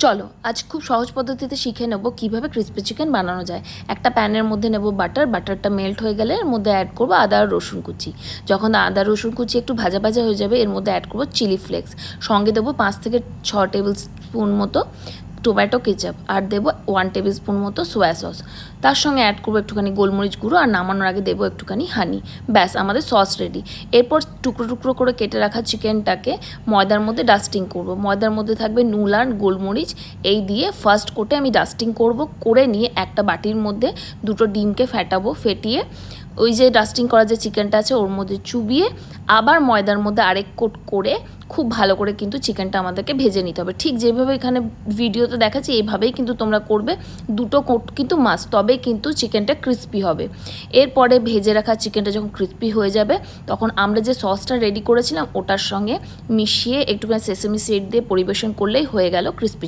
চলো আজ খুব সহজ পদ্ধতিতে শিখে নেব কিভাবে ক্রিস্পি চিকেন বানানো যায়। একটা প্যানের মধ্যে নেব বাটারটা মেল্ট হয়ে গেলে এর মধ্যে অ্যাড করব আদা আর রসুন কুচি। যখন আদা রসুন কুচি একটু ভাজা ভাজা হয়ে যাবে এর মধ্যে অ্যাড করব চিলি ফ্লেক্স, সঙ্গে দেবো 5 থেকে 6 টেবিল স্পুন মতো টোম্যাটো কেচাপ, আর দেবো 1 টেবিল স্পুন মতো সোয়া সস। তার সঙ্গে অ্যাড করবো একটুখানি গোলমরিচ গুঁড়ো, আর নামানোর আগে দেবো একটুখানি হানি। ব্যাস, আমাদের সস রেডি। এরপর টুকরো টুকরো করে কেটে রাখা চিকেনটাকে ময়দার মধ্যে ডাস্টিং করব। ময়দার মধ্যে থাকবে নুন আর গোলমরিচ, এই দিয়ে ফার্স্ট কোটে আমি ডাস্টিং করব। করে নিয়ে একটা বাটির মধ্যে 2টো ডিমকে ফেটাবো, ফেটিয়ে ওই যে ডাস্টিং করা যে চিকেনটা আছে ওর মধ্যে চুবিয়ে আবার ময়দার মধ্যে আরেক কোট করে খুব ভালো করে কিন্তু চিকেনটা আমাদেরকে ভেজে নিতে হবে। ঠিক যেভাবে এখানে ভিডিওতে দেখাচ্ছি এইভাবেই কিন্তু তোমরা করবে। 2টো কোট কিন্তু মাস্ট, তবেই কিন্তু চিকেনটা ক্রিস্পি হবে। এরপরে ভেজে রাখা চিকেনটা যখন ক্রিস্পি হয়ে যাবে তখন আমরা যে সসটা রেডি করেছিলাম ওটার সঙ্গে মিশিয়ে একটুখানি সেসেমি সিড দিয়ে পরিবেশন করলেই হয়ে গেল ক্রিস্পি।